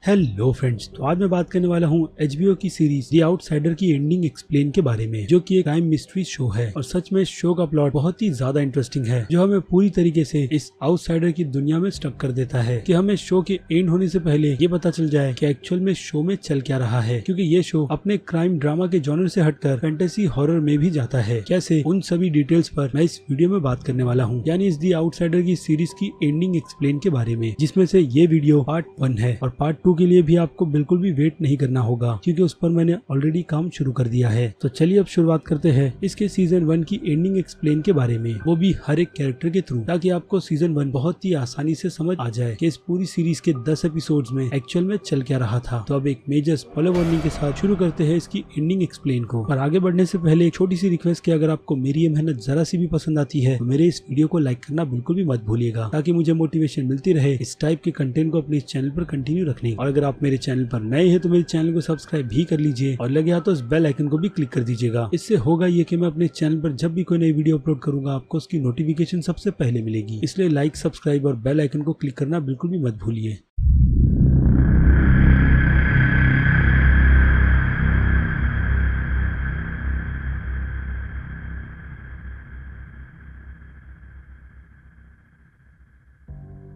Hello friends, तो आज मैं बात करने वाला हूँ HBO की सीरीज द आउटसाइडर की एंडिंग एक्सप्लेन के बारे में, जो कि एक क्राइम मिस्ट्री शो है। और सच में शो का प्लॉट बहुत ही ज्यादा इंटरेस्टिंग है, जो हमें पूरी तरीके से इस आउटसाइडर की दुनिया में स्टक कर देता है कि हमें शो के एंड होने से पहले ये पता चल जाए कि एक्चुअल में शो में चल क्या रहा है। क्योंकि ये शो अपने क्राइम ड्रामा के जॉनर से हटकर फैंटेसी हॉरर में भी जाता है। कैसे, उन सभी डिटेल्स पर मैं इस वीडियो में बात करने वाला हूँ, यानी इस द आउटसाइडर की सीरीज की एंडिंग एक्सप्लेन के बारे में, जिसमें से ये वीडियो पार्ट 1 है। और पार्ट 2 के लिए भी आपको बिल्कुल भी वेट नहीं करना होगा, क्योंकि उस पर मैंने ऑलरेडी काम शुरू कर दिया है। तो चलिए अब शुरुआत करते हैं इसके सीजन 1 की एंडिंग एक्सप्लेन के बारे में, वो भी हर एक कैरेक्टर के थ्रू, ताकि आपको सीजन 1 बहुत ही आसानी से समझ आ जाए कि इस पूरी सीरीज के 10 एपिसोड्स में एक्चुअल में चल क्या रहा था। तो अब एक मेजर स्पॉइलर वार्निंग के साथ शुरू करते हैं इसकी एंडिंग एक्सप्लेन को। पर आगे बढ़ने से पहले एक छोटी सी रिक्वेस्ट कि अगर आपको मेरी ये मेहनत जरा सी भी पसंद आती है तो मेरे इस वीडियो को लाइक करना बिल्कुल भी मत भूलिएगा, ताकि मुझे मोटिवेशन मिलती रहे इस टाइप के कंटेंट को अपने इस चैनल पर कंटिन्यू रखने। और अगर आप मेरे चैनल पर नए हैं तो मेरे चैनल को सब्सक्राइब भी कर लीजिए, और लगे हाथ तो इस बेल आइकन को भी क्लिक कर दीजिएगा। इससे होगा ये कि मैं अपने चैनल पर जब भी कोई नई वीडियो अपलोड करूंगा आपको उसकी नोटिफिकेशन सबसे पहले मिलेगी। इसलिए लाइक, सब्सक्राइब और बेल आइकन को क्लिक करना बिल्कुल भी मत भूलिए।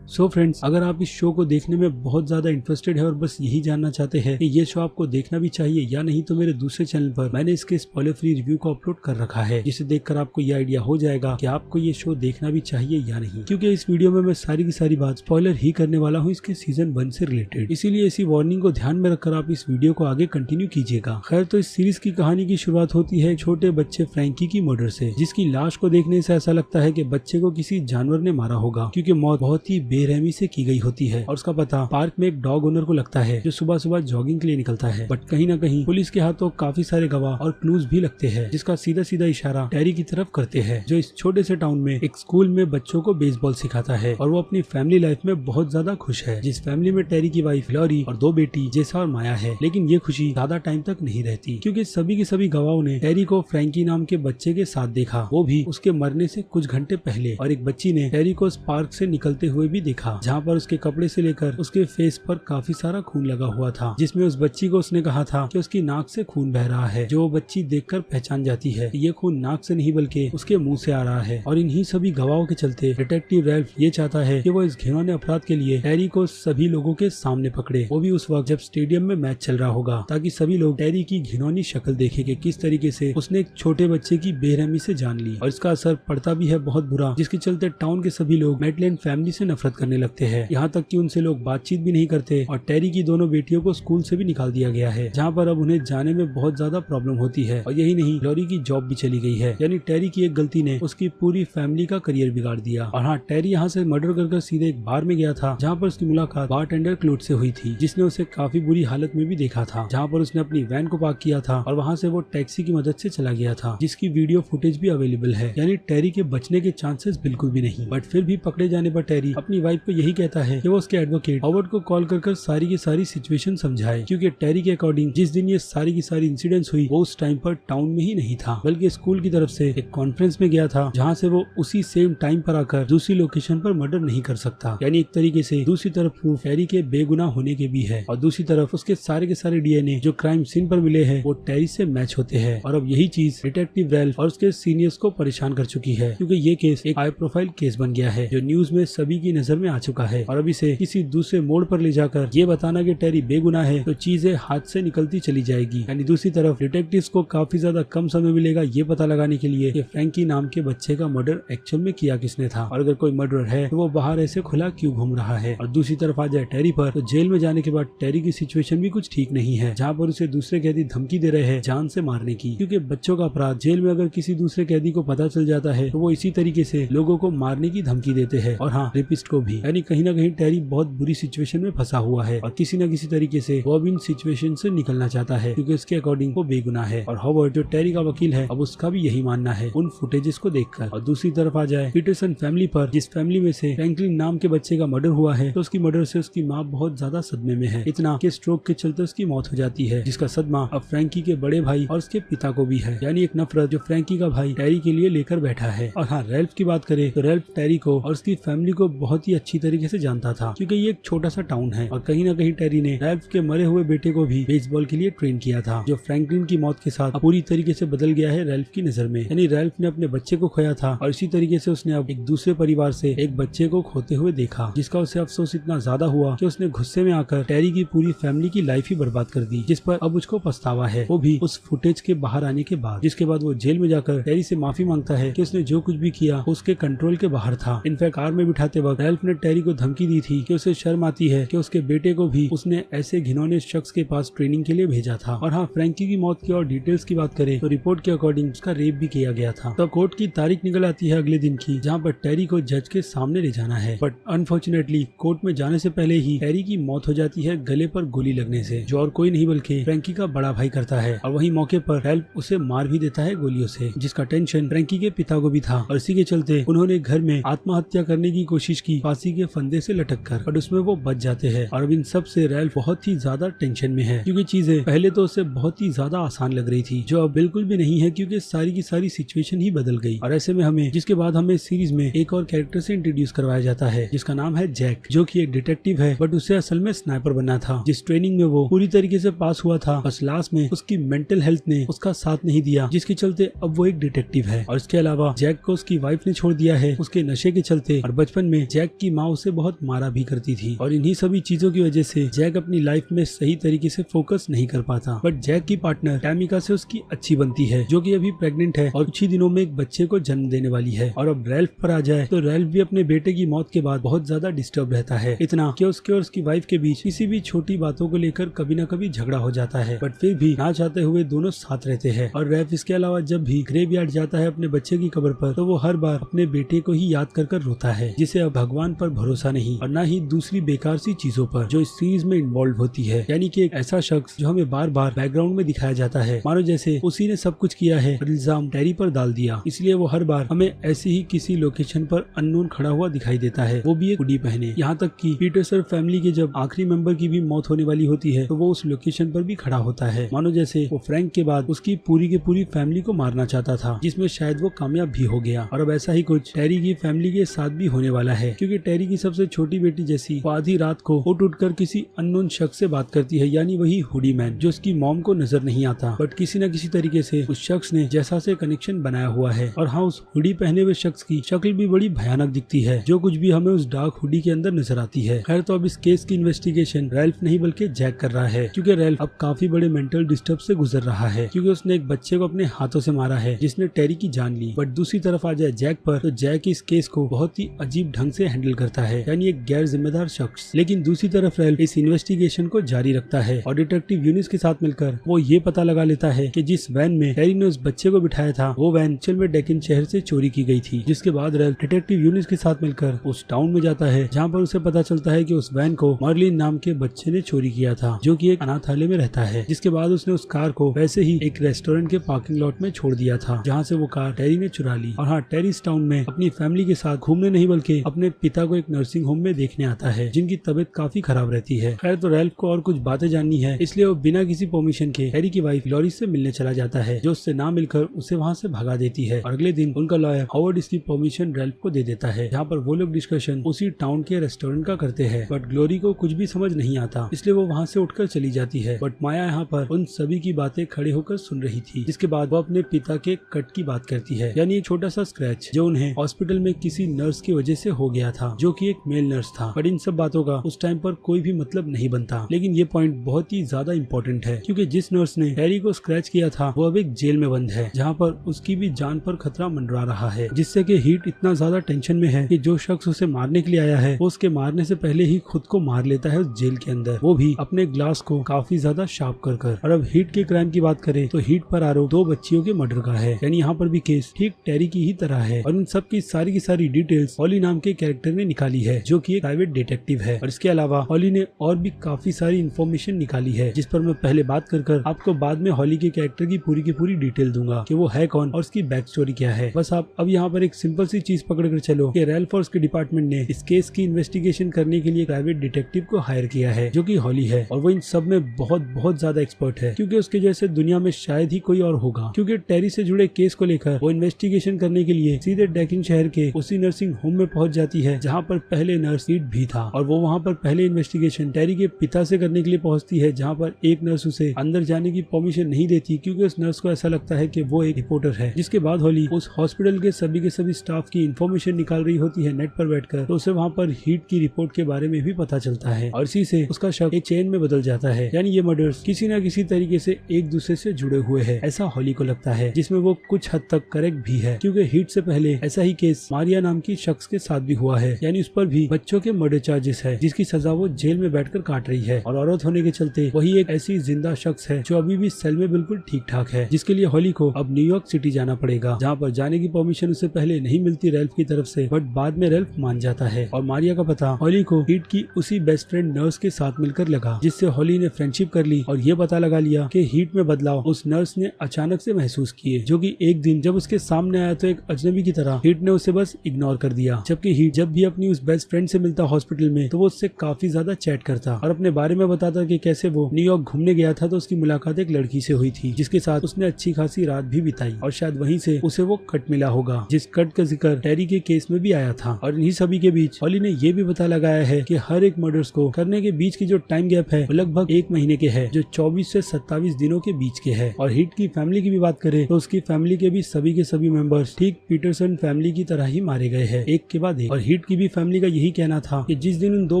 सो फ्रेंड्स, अगर आप इस शो को देखने में बहुत ज्यादा इंटरेस्टेड है और बस यही जानना चाहते हैं कि ये शो आपको देखना भी चाहिए या नहीं, तो मेरे दूसरे चैनल पर मैंने इसके स्पॉइलर फ्री रिव्यू को अपलोड कर रखा है, जिसे देखकर आपको ये आइडिया हो जाएगा कि आपको ये शो देखना भी चाहिए या नहीं। क्योंकि इस वीडियो में मैं सारी की सारी बात स्पॉइलर ही करने वाला हूँ इसके सीजन 1 से रिलेटेड, इसीलिए इसी वार्निंग को ध्यान में रखकर आप इस वीडियो को आगे कंटिन्यू कीजिएगा। खैर, तो इस सीरीज की कहानी की शुरुआत होती है छोटे बच्चे फ्रैंकी की मर्डर से, जिसकी लाश को देखने से ऐसा लगता है कि बच्चे को किसी जानवर ने मारा होगा, क्योंकि मौत बहुत ही बेरहमी से की गई होती है। और उसका पता पार्क में एक डॉग ओनर को लगता है, जो सुबह सुबह जॉगिंग के लिए निकलता है। बट कहीं ना कहीं पुलिस के हाथों काफी सारे गवाह और क्लूज भी लगते हैं, जिसका सीधा सीधा इशारा टेरी की तरफ करते हैं, जो इस छोटे से टाउन में एक स्कूल में बच्चों को बेसबॉल सिखाता है। और वो अपनी फैमिली लाइफ में बहुत ज्यादा खुश है, जिस फैमिली में टेरी की वाइफ लॉरी और 2 बेटी जेसा और माया है। लेकिन ये खुशी ज्यादा टाइम तक नहीं रहती, क्योंकि सभी के सभी गवाहों ने टेरी को फ्रैंकी नाम के बच्चे के साथ देखा, वो भी उसके मरने से कुछ घंटे पहले। और एक बच्ची ने टेरी को उस पार्क से निकलते हुए भी देखा, जहाँ पर उसके कपड़े से लेकर उसके फेस पर काफी सारा खून लगा हुआ था, जिसमें उस बच्ची को उसने कहा था कि उसकी नाक से खून बह रहा है, जो वो बच्ची देखकर पहचान जाती है ये खून नाक से नहीं बल्कि उसके मुंह से आ रहा है। और इन्हीं सभी गवाहों के चलते डिटेक्टिव रैल्फ ये चाहता है कि वो इस घिनौने अपराध के लिए टेरी को सभी लोगों के सामने पकड़े, वो भी उस वक्त जब स्टेडियम में मैच चल रहा होगा, ताकि सभी लोग टेरी की घिनौनी शक्ल देखें कि किस तरीके से उसने एक छोटे बच्चे की बेरहमी से जान ली। और इसका असर पड़ता भी है बहुत बुरा, जिसके चलते टाउन के सभी लोग मैडलेन फैमिली से नफरत करने लगते हैं, यहाँ तक कि उनसे लोग बातचीत भी नहीं करते। और टेरी की दोनों बेटियों को स्कूल से भी निकाल दिया गया है, जहाँ पर अब उन्हें जाने में बहुत ज्यादा प्रॉब्लम होती है। और यही नहीं, लॉरी की जॉब भी चली गई है, यानी टेरी की एक गलती ने उसकी पूरी फैमिली का करियर बिगाड़ दिया। और हाँ, टेरी यहाँ से मर्डर कर सीधे एक बार में गया था, जहाँ पर उसकी मुलाकात बारटेंडर क्लूड से हुई थी, जिसने उसे काफी बुरी हालत में भी देखा था, जहाँ पर उसने अपनी वैन को पार्क किया था और वहाँ से वो टैक्सी की मदद से चला गया था, जिसकी वीडियो फुटेज भी अवेलेबल है। यानी टेरी के बचने के चांसेस बिल्कुल भी नहीं। बट फिर भी पकड़े जाने पर टेरी अपनी वाइफ को यही कहता है कि वो उसके एडवोकेट हॉवर्ड को कॉल कर सारी की सारी सिचुएशन समझाए, क्योंकि टेरी के अकॉर्डिंग जिस दिन ये सारी की सारी इंसिडेंट्स हुई वो उस टाइम पर टाउन में ही नहीं था, बल्कि स्कूल की तरफ से एक कॉन्फ्रेंस में गया था, जहाँ से वो उसी सेम टाइम पर आकर दूसरी लोकेशन पर मर्डर नहीं कर सकता। यानी एक तरीके से दूसरी तरफ प्रूफ टेरी के बेगुनाह होने के भी है, और दूसरी तरफ उसके सारे के सारे DNA जो क्राइम सीन पर मिले हैं वो टेरी से मैच होते हैं। और अब यही चीज डिटेक्टिव रैल्फ और उसके सीनियर्स को परेशान कर चुकी है, क्योंकि ये केस एक हाई प्रोफाइल केस बन गया है, जो न्यूज में सभी की नजर में आ चुका है। और अब इसे किसी दूसरे मोड़ पर ले जाकर ये बताना कि टेरी बेगुनाह है तो चीजें हाथ से निकलती चली जाएगी। यानी दूसरी तरफ डिटेक्टिव्स को काफी ज्यादा कम समय मिलेगा ये पता लगाने के लिए कि फ्रैंकी नाम के बच्चे का मर्डर एक्चुअल में किया किसने था, और अगर कोई मर्डर है तो वो बाहर ऐसे खुला क्यों घूम रहा है। और दूसरी तरफ आ जाए टेरी पर, तो जेल में जाने के बाद टेरी की सिचुएशन भी कुछ ठीक नहीं है, जहाँ पर उसे दूसरे कैदी धमकी दे रहे हैं जान से मारने की, क्योंकि बच्चों का अपराध जेल में अगर किसी दूसरे कैदी को पता चल जाता है तो वो इसी तरीके से लोगों को मारने की धमकी देते हैं, और हाँ, रेपिस्ट को भी। यानी कहीं ना कहीं टेरी बहुत बुरी सिचुएशन में फंसा हुआ है, और किसी न किसी तरीके से वो अब इन सिचुएशन से निकलना चाहता है, क्योंकि उसके अकॉर्डिंग वो बेगुनाह है। और हॉवर्ड जो टेरी का वकील है, अब उसका भी यही मानना है उन फुटेजेस को देखकर। और दूसरी तरफ आ जाए पीटरसन फैमिली पर, जिस फैमिली में से फ्रैंकलिन नाम के बच्चे का मर्डर हुआ है, तो उसकी मर्डर से उसकी माँ बहुत ज्यादा सदमे में है, इतना कि स्ट्रोक के चलते उसकी मौत हो जाती है, जिसका सदमा अब फ्रैंकी के बड़े भाई और उसके पिता को भी है। यानी एक नफरत जो फ्रैंकी का भाई टेरी के लिए लेकर बैठा है। और हाँ, रैल्फ की बात करें तो रैल्फ टेरी को और उसकी फैमिली को बहुत ही अच्छी तरीके से जानता था, क्योंकि ये एक छोटा सा टाउन है और कहीं ना कहीं टेरी ने रैल्फ के मरे हुए बेटे को भी बेसबॉल के लिए ट्रेन किया था, जो फ्रैंकलिन की मौत के साथ पूरी तरीके से बदल गया है रैल्फ की नजर में। यानी रैल्फ ने अपने बच्चे को खोया था और इसी तरीके से उसने अब एक दूसरे परिवार से एक बच्चे को खोते हुए देखा, जिसका उसे अफसोस इतना ज्यादा हुआ कि उसने गुस्से में आकर टेरी की पूरी फैमिली की लाइफ ही बर्बाद कर दी, जिस पर अब उसको पछतावा है, वो भी उस फुटेज के बाहर आने के बाद। जिसके बाद वो जेल में जाकर टेरी से माफी मांगता है कि उसने जो कुछ भी किया उसके कंट्रोल के बाहर था। इनफैक्ट कार में बिठाते वक्त रैल्फ ने टेरी को धमकी दी थी कि उसे शर्म आती है कि उसके बेटे को भी उसने ऐसे घिनौने शख्स के पास ट्रेनिंग के लिए भेजा था। और हाँ, फ्रैंकी की मौत की और डिटेल्स की बात करें तो रिपोर्ट के अकॉर्डिंग उसका रेप भी किया गया था। तो कोर्ट की तारीख निकल आती है अगले दिन की, जहाँ पर टेरी को जज के सामने ले जाना है, बट अनफॉर्चुनेटली कोर्ट में जाने से पहले ही टेरी की मौत हो जाती है गले पर गोली लगने से, जो और कोई नहीं बल्कि फ्रैंकी का बड़ा भाई करता है। और वही मौके पर रैल्फ उसे मार भी देता है गोलियों से, जिसका टेंशन फ्रैंकी के पिता को भी था और इसी के चलते उन्होंने घर में आत्महत्या करने की कोशिश की फांसी के फंदे से लटक कर, और उसमें वो बच जाते हैं। और अब इन सब से रैल्फ बहुत ही ज्यादा टेंशन में है, क्योंकि चीजें पहले तो उसे बहुत ही ज्यादा आसान लग रही थी, जो अब बिल्कुल भी नहीं है, क्योंकि सारी की सारी सिचुएशन ही बदल गई। और ऐसे में हमें जिसके बाद हमें सीरीज में एक और कैरेक्टर से इंट्रोड्यूस करवाया जाता है, जिसका नाम है जैक, जो कि एक डिटेक्टिव है, बट उसे असल में स्नाइपर बनना था, जिस ट्रेनिंग में वो पूरी तरीके से पास हुआ था। बस लास्ट में उसकी मेंटल हेल्थ ने उसका साथ नहीं दिया, जिसके चलते अब वो एक डिटेक्टिव है। और इसके अलावा जैक को उसकी वाइफ ने छोड़ दिया है उसके नशे के चलते, और बचपन में जैक की माँ उसे बहुत मारा भी करती थी। और इन्हीं सभी चीजों की वजह से जैक अपनी लाइफ में सही तरीके से फोकस नहीं कर पाता। बट जैक की पार्टनर टैमिका से उसकी अच्छी बनती है, जो कि अभी प्रेग्नेंट है और कुछ ही दिनों में एक बच्चे को जन्म देने वाली है। और अब रैल्फ पर आ जाए तो रैल्फ भी अपने बेटे की मौत के बाद बहुत ज्यादा डिस्टर्ब रहता है, इतना कि उसके और उसकी वाइफ के बीच किसी भी छोटी बातों को लेकर कभी न कभी झगड़ा हो जाता है। बट फिर भी ना चाहते हुए दोनों साथ रहते हैं। और रैल्फ इसके अलावा जब भी ग्रेवयार्ड जाता है अपने बच्चे की कब्र पर, तो वो हर बार अपने बेटे को ही याद कर रोता है, जिसे अब भगवान पर भरोसा नहीं और न ही दूसरी बेकार सी चीजों पर जो इस सीरीज में इन्वॉल्व होती है। यानी कि एक ऐसा शख्स जो हमें बार बार बैकग्राउंड में दिखाया जाता है, मानो जैसे उसी ने सब कुछ किया है और इल्जाम टेरी पर डाल दिया, इसलिए वो हर बार हमें ऐसी ही किसी लोकेशन पर अननोन खड़ा हुआ दिखाई देता है, वो भी एक हुडी पहने। यहाँ तक कि पीटरसन फैमिली के जब आखिरी मेंबर की भी मौत होने वाली होती है, तो वो उस लोकेशन पर भी खड़ा होता है, मानो जैसे वो फ्रैंक के बाद उसकी पूरी की पूरी फैमिली को मारना चाहता था, जिसमें शायद वो कामयाब भी हो गया। और अब ऐसा ही कुछ टेरी की फैमिली के साथ भी होने वाला है, क्योंकि टेरी की सबसे छोटी बेटी जैसी वो आधी रात को उठकर किसी अननोन शख्स से बात करती है, यानी वही हुडी मैन, जो उसकी मॉम को नजर नहीं आता, बट किसी न किसी तरीके से उस शख्स ने जैसा से कनेक्शन बनाया हुआ है। और हाँ, उस हुडी पहने हुए शख्स की शक्ल भी बड़ी भयानक दिखती है, जो कुछ भी हमें उस डार्क हुडी के अंदर नजर आती है। खैर, तो अब इस केस की इन्वेस्टिगेशन रैल्फ नहीं बल्कि जैक कर रहा है, क्योंकि रैल्फ अब काफी बड़े मेंटल डिस्टर्ब से गुजर रहा है, क्योंकि उसने एक बच्चे को अपने हाथों से मारा है, जिसने टेरी की जान ली। बट दूसरी तरफ आ जाए जैक पर, तो जैक इस केस को बहुत ही अजीब ढंग से हैंडल करता है, यानी एक गैर जिम्मेदार शख्स। लेकिन दूसरी तरफ रैल्फ इस इन्वेस्टिगेशन को जारी रखता है और डिटेक्टिव यूनिस के साथ मिलकर वो ये पता लगा लेता है कि जिस वैन में टेरी ने उस बच्चे को बिठाया था, वो वैन चल में डेकिन शहर से चोरी की गई थी। जिसके बाद रैल्फ डिटेक्टिव यूनिस के साथ मिलकर उस टाउन में जाता है, जहाँ पर उसे पता चलता है कि उस वैन को मर्लिन नाम के बच्चे ने चोरी किया था, जो कि एक अनाथालय में रहता है। जिसके बाद उसने उस कार को वैसे ही एक रेस्टोरेंट के पार्किंग लॉट में छोड़ दिया था, जहाँ से वो कार टेरी ने चुरा ली। और हाँ, टेरी इस टाउन में अपनी फैमिली के साथ घूमने नहीं बल्कि अपने पिता को एक नर्सिंग होम में देखने आता है, जिनकी तबीयत काफी खराब रहती है। खैर, तो रैल्फ को और कुछ बातें जाननी है, इसलिए वो बिना किसी परमिशन के टेरी की वाइफ लॉरी से मिलने चला जाता है, जो उससे ना मिलकर उसे वहाँ से भगा देती है। और अगले दिन उनका लॉयर हावर्ड इसकी परमिशन रैल्फ को दे देता है, जहाँ पर वो लोग डिस्कशन उसी टाउन के रेस्टोरेंट का करते हैं। बट ग्लोरी को कुछ भी समझ नहीं आता, इसलिए वो वहाँ से उठकर चली जाती है। बट माया यहाँ पर उन सभी की बातें खड़े होकर सुन रही थी। जिसके बाद वो अपने पिता के कट की बात करती है, यानी एक छोटा सा स्क्रैच जो उन्हें हॉस्पिटल में किसी नर्स की वजह से हो गया था, जो कि एक मेल नर्स था। बट इन सब बातों का उस टाइम पर कोई भी मतलब नहीं बनता, लेकिन ये पॉइंट बहुत ही ज्यादा इम्पोर्टेंट है, क्योंकि जिस नर्स ने टेरी को स्क्रैच किया था वो अब एक जेल में बंद है, जहाँ पर उसकी भी जान पर खतरा मंडरा रहा है, जिससे कि हीट इतना ज्यादा टेंशन में है कि जो शख्स उसे मारने के लिए आया है वो उसके मारने से पहले ही खुद को मार लेता है उस जेल के अंदर, वो भी अपने ग्लास को काफी ज्यादा शार्प कर। और अब हीट के क्राइम की बात करें तो हीट पर आरोप 2 बच्चियों के मर्डर का है, यानी यहाँ पर भी केस ठीक टेरी की ही तरह है। और इन सब की सारी डिटेल्स हॉली नाम के कैरेक्टर ने निकाली है, जो कि एक प्राइवेट डिटेक्टिव है। और इसके अलावा हॉली ने और भी काफी सारी इन्फॉर्मेशन निकाली है, जिस पर मैं पहले बात कर आपको बाद में हॉली के कैरेक्टर की पूरी डिटेल दूंगा कि वो है कौन और उसकी बैक स्टोरी क्या है। बस आप अब यहाँ पर एक सिंपल सी चीज पकड़ कर चलो कि रैल्फ और उसके डिपार्टमेंट ने इस केस की इन्वेस्टिगेशन करने के लिए प्राइवेट डिटेक्टिव को हायर किया है, जो कि हॉली है, और वो इन सब में बहुत ज्यादा एक्सपर्ट है, क्योंकि उसके जैसे दुनिया में शायद ही कोई और होगा। क्योंकि टेरी से जुड़े केस को लेकर वो इन्वेस्टिगेशन करने के लिए सीधे डेकिन शहर के उसी नर्सिंग होम में पहुंच जाती है, जहाँ पर पहले नर्स हीट भी था, और वो वहाँ पर पहले इन्वेस्टिगेशन टेरी के पिता से करने के लिए पहुंचती है, जहाँ पर एक नर्स उसे अंदर जाने की परमिशन नहीं देती क्योंकि उस नर्स को ऐसा लगता है कि वो एक रिपोर्टर है। जिसके बाद हॉली उस हॉस्पिटल के सभी स्टाफ की इन्फॉर्मेशन निकाल रही होती है नेट पर बैठकर, तो उसे वहाँ पर हीट की रिपोर्ट के बारे में भी पता चलता है और इसी से उसका शक एक चेन में बदल जाता है, यानी ये मर्डर्स किसी न किसी तरीके से एक दूसरे से जुड़े हुए हैं, ऐसा हॉली को लगता है, जिसमें वो कुछ हद तक करेक्ट भी है क्योंकि हीट से पहले ऐसा ही केस मारिया नाम की शख्स के साथ भी हुआ है, यानी उस पर भी बच्चों के मर्डर चार्जेस है, जिसकी सजा वो जेल में बैठकर काट रही है और औरत होने के चलते वही एक ऐसी जिंदा शख्स है जो अभी भी सेल में बिल्कुल ठीक ठाक है, जिसके लिए हॉली को अब न्यूयॉर्क सिटी जाना पड़ेगा, जहाँ पर जाने की परमिशन उसे पहले नहीं मिलती रेल्फ की तरफ से, बट बाद में रेल्फ मान जाता है और मारिया का पता हॉली को हीट की उसी बेस्ट फ्रेंड नर्स के साथ मिलकर लगा, जिससे हॉली ने फ्रेंडशिप कर ली और ये पता लगा लिया कि हीट में बदलाव उस नर्स ने अचानक से महसूस किए, जो कि एक दिन जब उसके सामने आया तो एक अजनबी की तरह हीट ने उसे बस इग्नोर कर दिया, जबकि हीट जब भी अपनी उस बेस्ट फ्रेंड से मिलता हॉस्पिटल में तो वो उससे काफी ज्यादा चैट करता और अपने बारे में बताता कि कैसे वो न्यूयॉर्क घूमने गया था तो उसकी मुलाकात एक लड़की से हुई थी, जिसके साथ उसने अच्छी खासी रात भी बिताई और शायद वहीं से उसे वो कट मिला होगा, जिस कट का जिक्र टेरी के केस में भी आया था। और इन्हीं सभी के बीच हॉली ने ये भी पता लगाया है कि हर एक मर्डर्स को करने के बीच की जो टाइम गैप है वो लगभग 1 महीने के है, जो 24 से 27 दिनों के बीच के है। और हीट की फैमिली की भी बात करें तो उसकी फैमिली के भी सभी मेंबर्स ठीक पीटरसन फैमिली की तरह ही मारे गए हैं, एक के बाद एक। और हीट की भी फैमिली का यही कहना था कि जिस दिन उन 2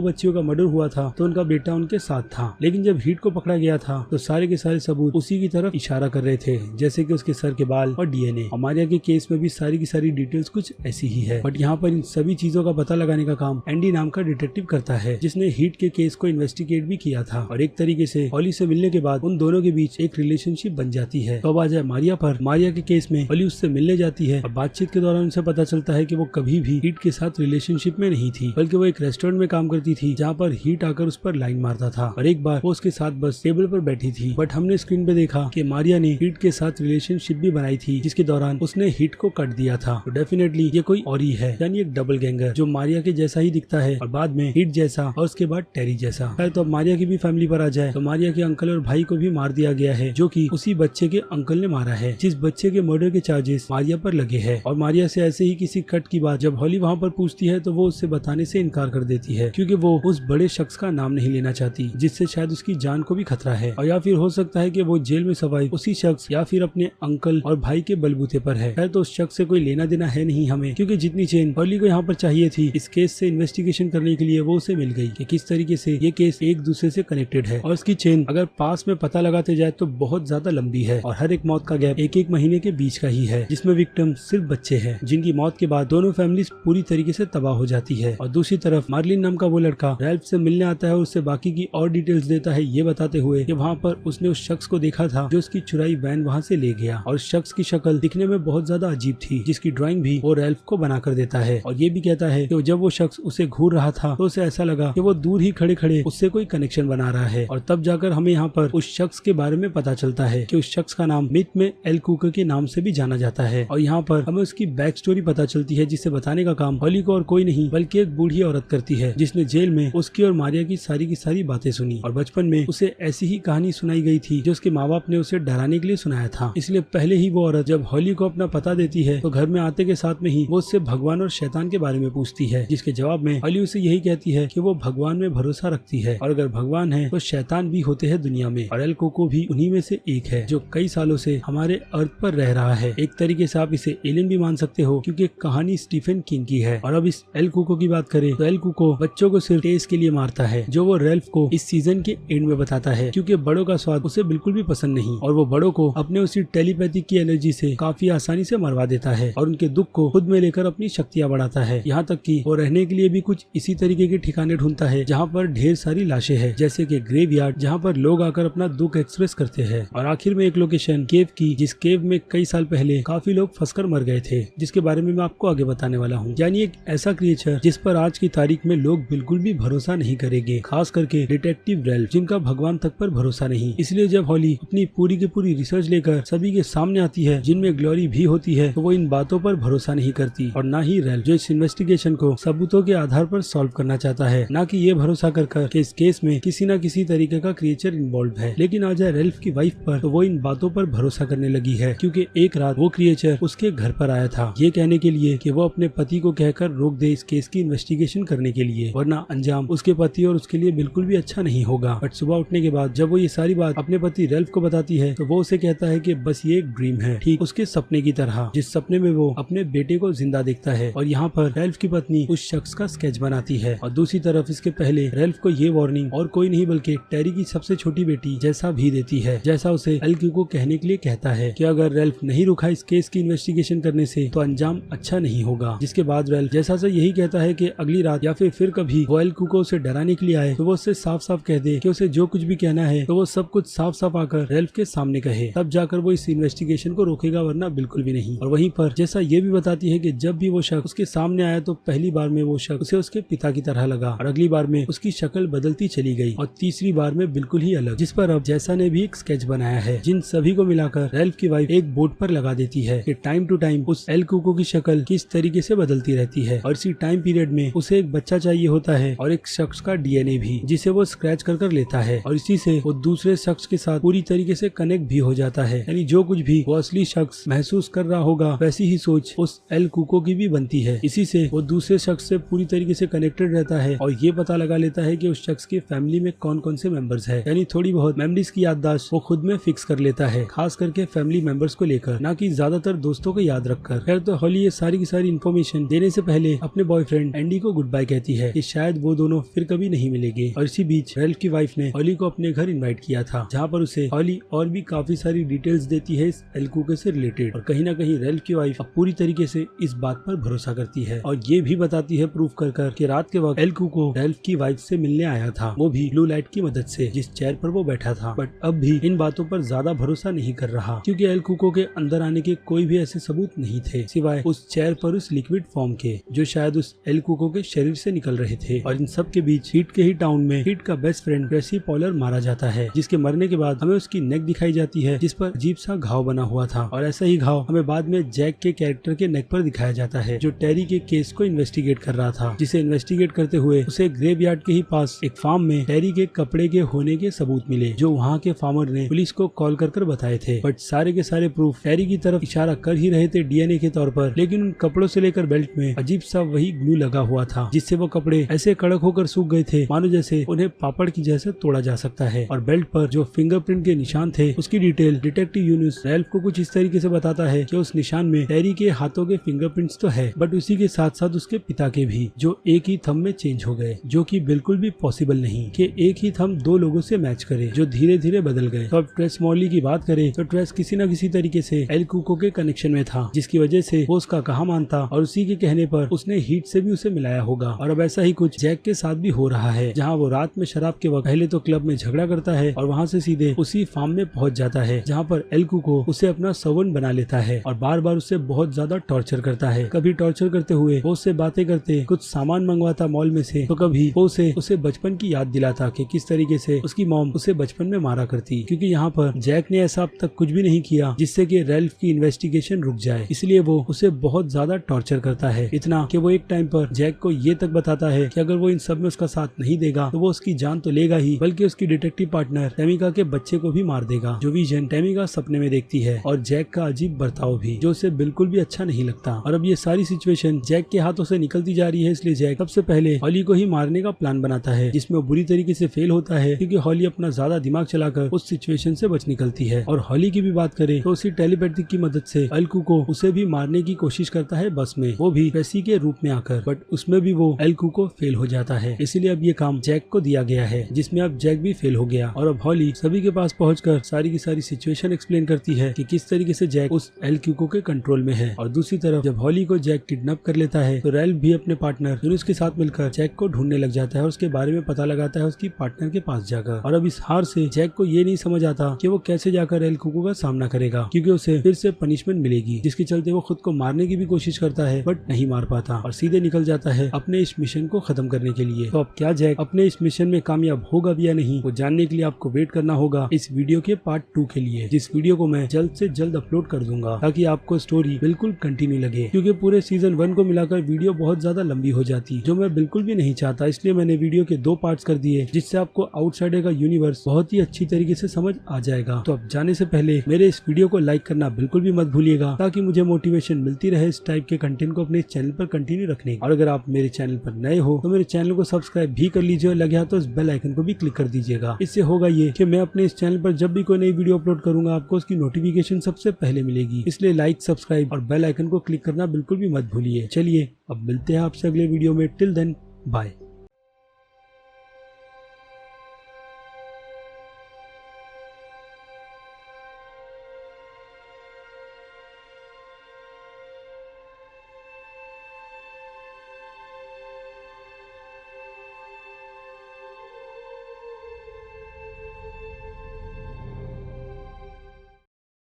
बच्चियों का मर्डर हुआ था तो उनका बेटा उनके साथ था, लेकिन जब हीट को पकड़ा गया था तो सारे के सारे सबूत उसी की तरफ इशारा कर रहे थे, जैसे कि उसके सर के बाल और डीएनए। मारिया के केस में भी सारी की सारी डिटेल्स कुछ ऐसी ही है, बट यहाँ पर इन सभी चीजों का पता लगाने का काम एंडी नाम का डिटेक्टिव करता है, जिसने हीट के केस को इन्वेस्टिगेट भी किया था और एक तरीके से हॉली से मिलने के बाद उन दोनों के बीच एक रिलेशनशिप बन जाती है। तो अब आ जाए मारिया पर। मारिया के केस में हॉली उससे मिलने जाती है और बातचीत के दौरान उसे पता चलता है कि वो कभी भी हीट के साथ रिलेशनशिप में नहीं थी, बल्कि वो एक रेस्टोरेंट में काम करती थी जहाँ पर हीट आकर उस पर लाइन मारता था और एक बार वो उसके साथ बस टेबल पर बैठी थी, बट हमने स्क्रीन पे देखा कि मारिया ने हीट के साथ रिलेशनशिप भी बनाई थी, जिसके दौरान उसने हीट को कट दिया था। तो डेफिनेटली ये कोई और ही है, यानी एक डबल गैंगर जो मारिया के जैसा ही दिखता है और बाद में हीट जैसा और उसके बाद टेरी जैसा। तो अब मारिया की भी फैमिली पर आ जाए तो मारिया के अंकल और भाई को भी मार दिया गया है, जो कि उसी बच्चे के अंकल ने मारा है, जिस बच्चे के मर्डर के चार्जेस मारिया पर लगे हैं। और मारिया से ऐसे ही किसी कट की बात जब हॉली वहाँ पर पूछती है तो वो उससे बताने से इनकार कर देती है, क्योंकि वो उस बड़े शख्स का नाम नहीं लेना चाहती, जिससे शायद उसकी जान को भी खतरा है, और या फिर हो सकता है कि वो जेल में सवाई उसी शख्स या फिर अपने अंकल और भाई के बलबूते पर है। तो उस शख्स से कोई लेना देना है नहीं हमें, क्योंकि जितनी चेन हॉली को यहाँ पर चाहिए थी इस केस से इन्वेस्टिगेशन करने के लिए वो उसे मिल गई कि किस तरीके से ये केस एक दूसरे से कनेक्टेड है। और इसकी चेन अगर पास में पता लगाते जाए तो बहुत ज्यादा लंबी है और हर एक मौत का गैप 1-1 महीने के बीच का ही है, जिसमें विक्टिम सिर्फ बच्चे हैं, जिनकी मौत के बाद दोनों फैमिलीज पूरी तरीके से तबाह हो जाती है। और दूसरी तरफ मार्लिन नाम का वो लड़का रेल्फ से मिलने आता है और उससे बाकी की और डिटेल्स देता है, ये बताते हुए कि वहाँ पर उसने उस शख्स को देखा था जो उसकी चुराई वैन वहाँ से ले गया, और उस शख्स की शक्ल दिखने में बहुत ज्यादा अजीब थी, जिसकी ड्राइंग भी वो रेल्फ को बना कर देता है। और ये भी कहता है कि जब वो शख्स उसे घूर रहा था तो उसे ऐसा लगा कि वो दूर ही खड़े खड़े उससे कोई कनेक्शन बना रहा है। और तब जाकर हमें यहाँ पर उस शख्स के बारे में पता चलता है कि उस शख्स का नाम मिथ में एल कुकर के नाम से भी जाना जाता है। और यहाँ पर हमें उसकी बैक स्टोरी पता चलती है, जिसे बताने का काम हॉली को और कोई नहीं बल्कि एक बूढ़ी औरत करती है, जिसने जेल में उसकी और मारिया की सारी बातें सुनी और बचपन में उसे ऐसी ही कहानी सुनाई गई थी जो उसके माँ बाप ने उसे डराने के लिए सुनाया था। इसलिए पहले ही वो औरत जब हॉली को अपना पता देती है तो घर में आते के साथ में ही वो उससे भगवान और शैतान के बारे में पूछती है, जिसके जवाब में हॉली उसे यही कहती है कि वो भगवान में भरोसा रखती है और अगर भगवान है तो शैतान भी होते हैं दुनिया में, और एल कोको भी उन्हीं में से एक है जो कई सालों से हमारे अर्थ पर रह रहा है। एक तरीके से आप इसे एलियन भी मान सकते हो, क्योंकि कहानी स्टीफन किंग की है। और अब इस एल कुको की बात करें तो एल कुको बच्चों को सिर्फ टेस्ट के लिए मारता है, जो वो रेल्फ को इस सीजन के एंड में बताता है, क्योंकि बड़ों का स्वाद उसे बिल्कुल भी पसंद नहीं और वो बड़ों को अपने उसी टेलीपैथी की एनर्जी से काफी आसानी से मरवा देता है और उनके दुख को खुद में लेकर अपनी शक्तियां बढ़ाता है। यहाँ तक कि वो रहने के लिए भी कुछ इसी तरीके के ठिकाने ढूंढता है जहाँ पर ढेर सारी लाशें हैं, जैसे कि ग्रेवयार्ड, जहाँ पर लोग आकर अपना दुख एक्सप्रेस करते हैं। और आखिर में एक लोकेशन केव की, जिस केव में कई साल पहले काफी लोग फंसकर मर गए थे, जिसके बारे में मैं आपको आगे बताने वाला हूँ। यानी एक ऐसा क्रिएचर जिस पर आज की तारीख में लोग बिल्कुल भी भरोसा नहीं करेंगे, खास करके डिटेक्टिव रेल्फ, जिनका भगवान तक पर भरोसा नहीं। इसलिए जब हॉली अपनी पूरी की पूरी रिसर्च लेकर सभी के सामने आती है, जिनमें ग्लोरी भी होती है, तो वो इन बातों पर भरोसा नहीं करती और ना ही रेल्फ, जो इस इन्वेस्टिगेशन को सबूतों के आधार पर सॉल्व करना चाहता है, ना कि ये भरोसा कर कि इस केस में किसी न किसी तरीके का क्रिएचर इन्वॉल्व है। लेकिन आ जाए रेल्फ की वाइफ पर तो वो इन बातों पर भरोसा करने लगी है, क्योंकि एक रात वो क्रिएचर उसके घर पर आया था, ये कहने के लिए कि वो अपने पति को कहकर रोक दे इस केस की इन्वेस्टिगेशन करने के लिए, वरना अंजाम उसके पति और उसके लिए बिल्कुल भी अच्छा नहीं होगा। बट सुबह उठने के बाद जब वो ये सारी बात अपने पति रेल्फ को बताती है तो वो उसे कहता है कि बस ये एक ड्रीम है, ठीक उसके सपने की तरह, जिस सपने में वो अपने बेटे को जिंदा देखता है। और यहाँ पर रेल्फ की पत्नी उस शख्स का स्केच बनाती है और दूसरी तरफ इसके पहले रेल्फ को ये वार्निंग और कोई नहीं बल्कि टेरी की सबसे छोटी बेटी जैसा भी देती है, जैसा उसे एलक्यू को कहने के लिए कहता है कि अगर रेल्फ नहीं रुका इस केस की इन्वेस्टिगेशन करने से तो अंजाम अच्छा नहीं होगा। जिसके बाद रेल्फ जैसा से यही कहता है कि अगली रात या फिर कभी वो एलक्यू को उसे डराने के लिए आए तो वो उससे साफ साफ कह दे कि उसे जो कुछ भी कहना है तो वो सब कुछ साफ साफ आकर रेल्फ के सामने कहे, तब जाकर वो इस इन्वेस्टिगेशन को रोकेगा, वरना बिल्कुल भी नहीं। और वहीं पर जैसा ये भी बताती है कि जब भी वो शख्स उसके सामने आया तो पहली बार में वो शख्स उसे उसके पिता की तरह लगा और अगली बार में उसकी शक्ल बदलती चली गई और तीसरी बार में बिल्कुल ही अलग, जिस पर अब जैसा ने भी एक स्केच बनाया है। जिन सभी को मिलाकर रेल्फ की वाइफ एक बोर्ड पर लगा देती है कि टाइम टू टाइम उस एलक्यू की शक्ल किस तरीके से बदलती रहती है और इसी टाइम पीरियड में उसे एक बच्चा चाहिए होता है और एक शख्स का डीएनए भी, जिसे वो स्क्रैच कर लेता है और इसी से वो दूसरे शख्स के साथ पूरी तरीके से कनेक्ट भी हो जाता है। यानी जो कुछ भी वो असली शख्स महसूस कर रहा होगा वैसी ही सोच उस एलक्यू की भी बनती है। इसी से वो दूसरे शख्स से पूरी तरीके से कनेक्टेड रहता है और ये पता लगा लेता है कि उस शख्स की फैमिली में कौन कौन से मेंबर्स है। यानी थोड़ी बहुत मेमोरीज की याददाश्त वो खुद में फिक्स कर लेता है, खास करके फैमिली मेंबर्स को लेकर, ना कि ज्यादातर दोस्तों को याद रखकर। खैर तो हॉली ये सारी की सारी इन्फॉर्मेशन देने से पहले अपने बॉयफ्रेंड एंडी को गुड बाय कहती है कि शायद वो दोनों फिर कभी नहीं मिलेंगे। और इसी बीच रेल्फ की वाइफ ने हॉली को अपने घर इनवाइट किया था, जहाँ पर उसे हॉली और भी काफी सारी डिटेल्स देती है इस एलक्यू से रिलेटेड। और कहीं ना कहीं रेल्फ की वाइफ अब पूरी तरीके से इस बात पर भरोसा करती है और ये भी बताती है प्रूफ कर कि रात के वक्त एलक्यू को रेल्फ की वाइफ से मिलने आया था, वो भी ब्लू लाइट की मदद से, जिस चेयर पर वो बैठा था। बट अब भी इन बातों पर ज्यादा भरोसा नहीं कर रहा, क्योंकि एलक्यू के अंदर आने के कोई भी ऐसे सबूत नहीं थे सिवाय उस चेयर पर उस लिक्विड फॉर्म के, जो शायद उस एलक्यू के शरीर से निकल रहे थे। और इन सब के बीच हीट के ही टाउन में हीट का बेस्ट फ्रेंड ट्रेसी पॉलर मारा जाता है, जिसके मरने के बाद हमें उसकी नेक दिखाई जाती है जिस पर अजीब सा घाव बना हुआ था। और ऐसा ही घाव हमें बाद में जैक के कैरेक्टर के नेक पर दिखाया जाता है, जो टेरी के केस को इन्वेस्टिगेट कर रहा था, जिसे इन्वेस्टिगेट करते हुए उसे ग्रेवयार्ड के ही पास एक फार्म में टेरी के कपड़े के होने के सबूत मिले, जो वहाँ के फार्मर ने पुलिस को कॉल कर बताए थे। बट सारे के सारे प्रूफ टेरी की तरफ इशारा कर ही रहे थे डीएनए के तौर पर, लेकिन उन कपड़ों से लेकर बेल्ट में अजीब सा वही ग्लू लगा हुआ था, जिससे वो कपड़े ऐसे कड़क होकर सूख गए थे मानो जैसे उन्हें पापड़ की जैसे तोड़ा जा सकता है। और बेल्ट पर जो फिंगरप्रिंट के निशान थे उसकी डिटेल डिटेक्टिव यूनुस रेल्फ को कुछ इस तरीके से बताता है कि उस निशान में टेरी के हाथों के फिंगरप्रिंट्स तो है, बट उसी के साथ साथ उसके पिता के भी, जो एक ही थंब में चेंज हो गए, जो कि बिल्कुल भी पॉसिबल नहीं कि एक ही थंब दो लोगों से मैच करे, जो धीरे धीरे बदल गए। तो अब ट्रेस मॉर्ली की बात करें तो ट्रेस किसी न किसी तरीके से एलक्यू के कनेक्शन में था, जिसकी वजह से वो उसका कहा मानता और उसी के कहने पर उसने हीट से भी उसे मिलाया होगा। और अब ऐसा ही कुछ जैक के साथ भी हो रहा है, जहाँ वो रात में शराब के वक्त पहले तो क्लब में झगड़ा करता है और वहाँ से सीधे उसी फार्म में पहुंच जाता है, जहाँ पर एलक्यू को उसे अपना सर्वेंट बना लेता है और बार बार उससे बहुत ज्यादा टॉर्चर करता है। कभी टॉर्चर करते हुए वो उससे बातें करते कुछ सामान मंगवाता मॉल में से, तो कभी वो उसे बचपन की याद दिलाता कि किस तरीके से उसकी मॉम उसे बचपन में मारा करती, क्योंकि यहाँ पर जैक ने ऐसा अब तक कुछ भी नहीं किया जिससे कि रेल्फ की इन्वेस्टिगेशन रुक जाए, इसलिए वो उसे बहुत ज्यादा टॉर्चर करता है, इतना कि वो एक टाइम पर जैक को ये तक बताता है कि अगर वो इन सब में उसका साथ नहीं देगा तो वो उसकी जान तो लेगा ही, बल्कि उसकी डिटेक्टिव पार्टनर टेमिका के बच्चे को भी मार देगा, जो विजन टेमिका सपने में देखती है। और जैक का अजीब बर्ताव भी, जो उसे बिल्कुल भी अच्छा नहीं लगता। और अब ये सारी सिचुएशन जैक के हाथों से निकलती जा रही है, इसलिए जैक सबसे पहले हॉली को ही मारने का प्लान बनाता है, जिसमें वो बुरी तरीके से फेल होता है, क्योंकि हॉली अपना ज्यादा दिमाग चलाकर उस सिचुएशन से बच निकलती है। और हॉली की भी बात करें तो उसी टेलीपैथी की मदद से एलक्यू को उसे भी मारने की कोशिश करता है बस में, वो भी ट्रेसी के रूप में आकर, बट उसमें भी वो एलक्यू को फेल हो जाता है। इसीलिए अब ये काम जैक को दिया गया है, जिसमें अब जैक भी फेल हो गया। और अब हॉली सभी के पास पहुंचकर सारी की सारी सिचुएशन एक्सप्लेन करती है कि किस तरीके से जैक उस एलक्यू के कंट्रोल में है। और दूसरी तरफ जब हॉली को जैक किडनैप कर लेता है तो रेल्फ भी अपने पार्टनर यूनुस के साथ मिलकर जैक को ढूंढने लग जाता है और उसके बारे में पता लगाता है उसकी पार्टनर के पास जाकर। और अब इस हार से जैक को ये नहीं समझ आता कि वो कैसे जाकर एलक्यू का सामना करेगा, क्योंकि उसे फिर से पनिशमेंट मिलेगी, जिसके चलते वो खुद को मारने की भी कोशिश करता है बट नहीं मार पाता और सीधे निकल जाता है अपने इस मिशन को खत्म करने के लिए। तो अब क्या जैक अपने इस मिशन में कामयाब होगा भी या नहीं, वो जानने के लिए आपको वेट करना होगा इस वीडियो के पार्ट 2 के लिए, जिस वीडियो को मैं जल्द से जल्द अपलोड कर दूंगा, ताकि आपको स्टोरी बिल्कुल कंटिन्यू लगे, क्योंकि पूरे सीजन 1 को मिलाकर वीडियो बहुत ज्यादा लंबी हो जाती, जो मैं बिल्कुल भी नहीं चाहता। इसलिए मैंने वीडियो के 2 पार्ट्स कर दिए, जिससे आपको आउटसाइडर का यूनिवर्स बहुत ही अच्छी तरीके से समझ आ जाएगा। तो अब जाने से पहले मेरे इस वीडियो को लाइक करना बिल्कुल भी मत भूलिएगा, ताकि मुझे मोटिवेशन मिलती रहे इस टाइप के कंटेंट को अपने चैनल पर कंटिन्यू कंटिन्यू रखने। और अगर आप मेरे चैनल पर नए हो तो मेरे चैनल को सब्सक्राइब भी कर लीजिए और लगे हाथ तो इस बेल आइकन को भी क्लिक कर दीजिएगा। इससे होगा ये कि मैं अपने इस चैनल पर जब भी कोई नई वीडियो अपलोड करूंगा आपको उसकी नोटिफिकेशन सबसे पहले मिलेगी। इसलिए लाइक, सब्सक्राइब और बेल आइकन को क्लिक करना बिल्कुल भी मत भूलिए। चलिए अब मिलते हैं आपसे अगले वीडियो में। Till then bye.